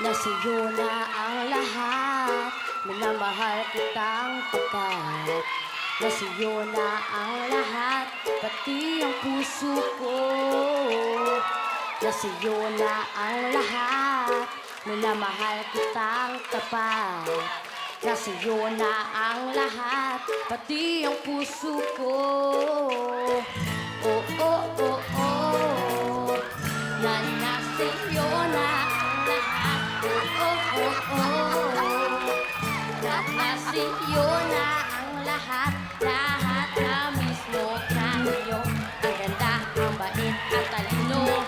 Nasa'yo na ang lahat, minamahal kitang pagkat nasa'yo na ang lahat, pati ang puso ko. Nasa'yo na ang lahat, minamahal kitang tapat. Nasa'yo na ang lahat, pati ang puso ko. Oh, oh, oh, oh, na nasa'yo na ang lahat. Oh, oh, oh, oh, na nasa'yo na ang lahat. Lahat na mismo tayo. Ang ganda, ang bait at talino.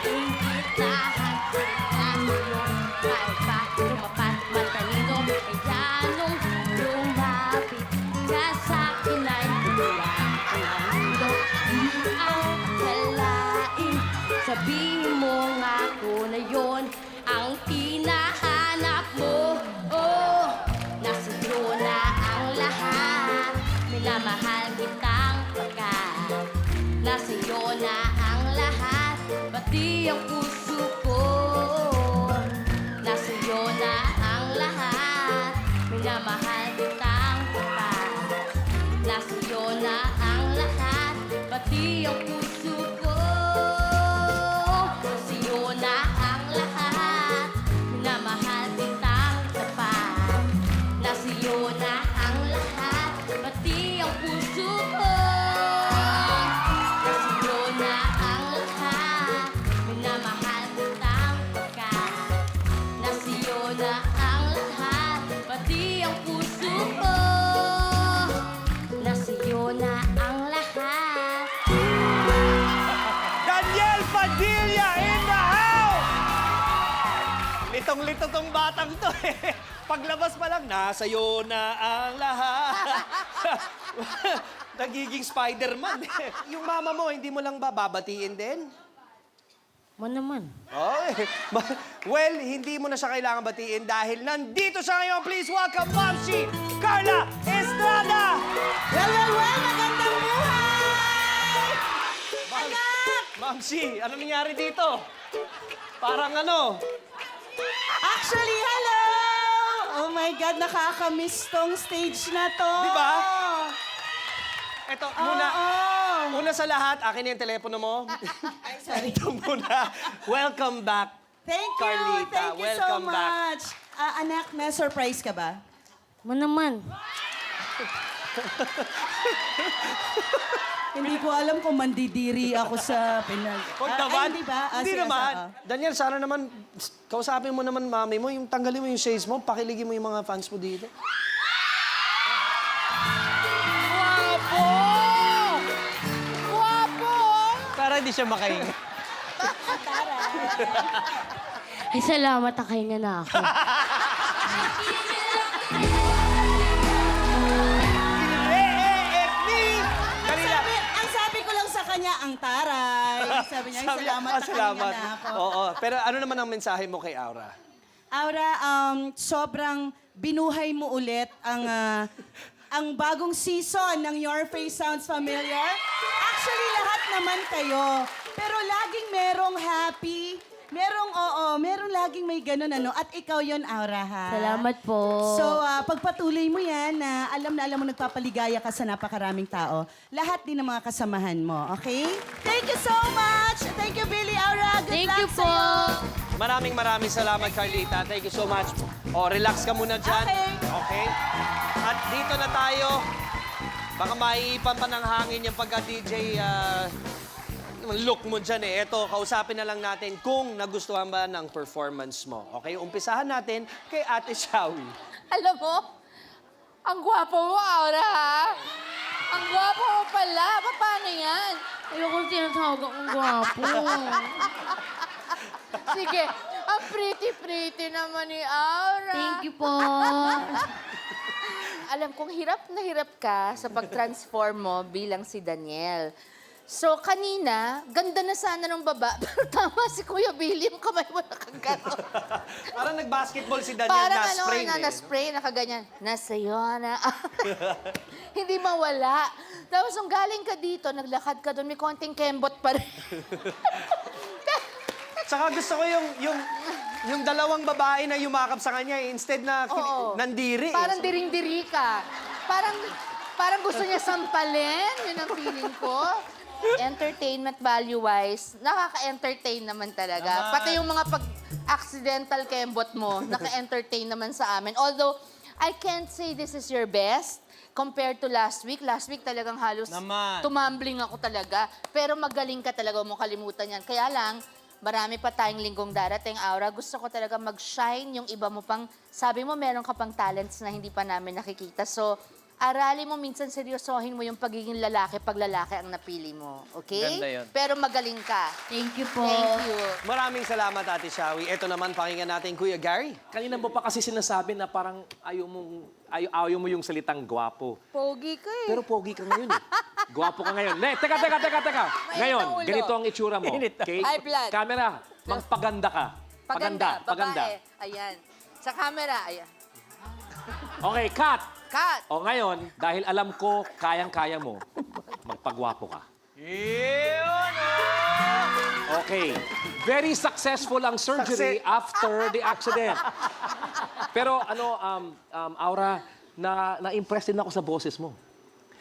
Ingit lahat tayo. Kahit pa lumapat matalino. Kaya nung lumapit ka sa'kin ay wala ang mundo. Di ang akalain. Sabihin mo nga ako na yon ang hinahanap mo. Oh, nasa'yo na ang lahat. Minamahal kitang pagkat nasa'yo na ang lahat, pati ang puso ko. Nasa'yo na ang lahat, minamahal kitang pagkat nasa'yo na ang lahat, pati ang puso ko. Nasa'yo na ang lahat, minamahal kitang tapat. Nasa'yo na ang lahat, pati ang puso ko. Nasa'yo na ang lahat, minamahal kitang pagkat nasa'yo na ang lahat, pati ang puso ko. Nasa'yo na ang lahat. Daniel Padilla in the house! Litong-lito tong batang to eh. Paglabas pa lang, nasa'yo na ang lahat. Nagiging Spider-Man eh. Yung mama mo, hindi mo lang ba babatiin din? Mo naman. Oh, well, hindi mo na siya kailangan batiin dahil nandito siya ngayon. Please welcome Momshi Carla Estrada! Well, magandang buhay! Anak! Momshi, ano nangyari dito? Parang ano? Actually, hello! Oh my God, nakakamiss tong stage na to. Di ba? Eto, muna. Oo. Una sa lahat, akin na yung telepono mo. Ay, sorry. Ito muna. Welcome back, Thank you. Carlita. Thank you so Welcome back. much. Anak, na-surprise ka ba? Mo naman. Hindi ko alam kung mandidiri ako sa pinag... Huwag naman. Hindi ba? Hindi sige, naman. oo. Daniel, sana naman, kausapin mo naman mami mo, yung tanggalin mo yung shades mo, pakiligin mo yung mga fans mo dito. Guwapo! Guwapo! Para hindi siya makahinga. Ay, salamat, nakahinga na ako. FB! Kanila. Ang sabi ko lang sa kanya, ang taray. Sabi niya, Sabi niya, salamat, salamat. nakahinga na ako. Oo, pero ano naman ang mensahe mo kay Aura? Aura, sobrang binuhay mo ulit ang bagong season ng Your Face Sounds Familiar. Actually, lahat naman kayo. Pero laging merong happy, merong laging may ganun ano. At ikaw yon Aura, ha? Salamat po. So, pagpatuloy mo yan na alam mo nagpapaligaya ka sa napakaraming tao, lahat din ng mga kasamahan mo, okay? Thank you so much! Thank you, Billy, Aura. Good Thank luck you po. sa'yo. Maraming salamat, Carlita. Thank you so much. O, relax ka muna dyan. Okay. Okay? At dito na tayo. Baka maiipan pa ng hangin yung pagka-DJ look mo dyan eh. Eto, kausapin na lang natin kung nagustuhan ba ng performance mo. Okay? Umpisahan natin kay Ate Shawi. Alam mo, ang gwapo mo, Aura, ha? Ang gwapo mo pala. Paano yan? Ayoko tinatawag akong gwapo. Sige, ang pretty-pretty naman ni Aura. Thank you po. Alam kong hirap na hirap ka sa pag-transform mo bilang si Daniel. So, kanina, ganda na sana ng baba. Pero tama si Kuya Billy, yung kamay mo nakagano. Parang nag-basketball si Daniel Parang na sprain eh. na-spray, nakaganyan. Nasa'yo na. Hindi mawala. Tapos, nung galing ka dito, naglakad ka doon, may konting kembot pa rin. Tsaka gusto ko yung yung dalawang babae na yumakap sa kanya, instead na Oo. nandiri. Parang diring-diri ka. Parang gusto niya sampalin. Yun ang feeling ko. Entertainment value-wise, nakaka-entertain naman talaga. Pati yung mga pag-accidental kembot mo, naka-entertain naman sa amin. Although, I can't say this is your best compared to last week. Last week talagang halos Naman. tumambling ako talaga. Pero magaling ka talaga, huwag mo kalimutan yan. Kaya lang, marami pa tayong linggong darating, Aura. Gusto ko talaga mag-shine yung iba mo pang, sabi mo meron ka pang talents na hindi pa namin nakikita. So, aralin mo minsan, seryosohin mo yung pagiging lalaki pag lalaki ang napili mo. Okay? Ganda yun. Pero magaling ka. Thank you po. Thank you. Maraming salamat, Ate Shawi. Ito naman, pakinggan natin, Kuya Gary. Kanina mo pa kasi sinasabi na parang ayaw mo yung salitang gwapo. Pogi ka eh. Pero pogi ka ngayon eh. Gwapo ka ngayon. Teka. Ngayon, ang ulo. ganito ang itsura mo. Okay? High blood. Camera, magpaganda ka. Paganda. Paganda. Babae. Ayan. Sa camera. Ayan. Okay, cut. Cut. O ngayon, dahil alam ko, kayang-kaya mo, magpagwapo ka. Okay. Very successful ang surgery after the accident. Pero Aura, na-impress din ako sa boses mo.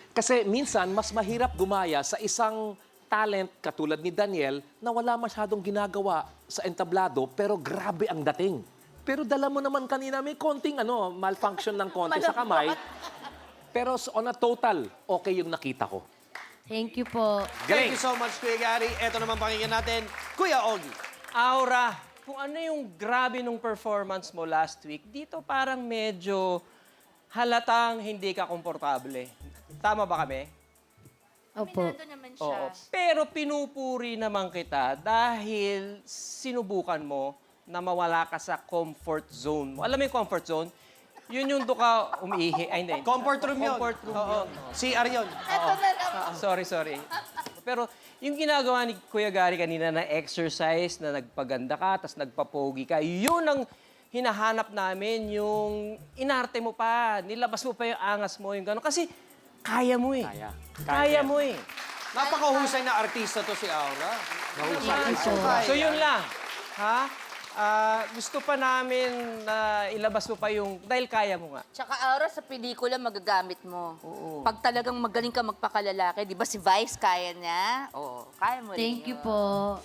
Kasi minsan, mas mahirap gumaya sa isang talent katulad ni Daniel na wala masyadong ginagawa sa entablado pero grabe ang dating. Pero dala mo naman kanina may konting malfunction ng konti sa kamay. Pero on a total, okay yung nakita ko. Thank you po. Thank you so much, Kuya Gary. Ito naman, pakinggan natin, Kuya Ogie. Aura, kung ano yung grabe nung performance mo last week, dito parang medyo halatang hindi ka komportable. Tama ba kami? Opo. Minado naman siya. Oo. Pero pinupuri naman kita dahil sinubukan mo na mawala ka sa comfort zone mo. Alam mo yung comfort zone? Yun yung doon ka umiihi. Ay, hindi. Comfort room yun. Comfort room Oo. yun. CR yun. Ito na naman. Sorry. Pero yung ginagawa ni Kuya Gary kanina na exercise, na nagpaganda ka, tapos nagpapogi ka, yun ang hinahanap namin, yung inarte mo pa, nilabas mo pa yung angas mo, yung gano'n. Kasi kaya mo eh. Kaya mo eh. Napakahusay na artista to si Aura. So yun lang. Ha? Gusto pa namin na ilabas mo pa yung, dahil kaya mo nga. Tsaka Aura, sa pelikula magagamit mo. Pag talagang magaling ka magpakalalaki, di ba si Vice kaya niya? Oo, kaya mo rin Thank you yun. po.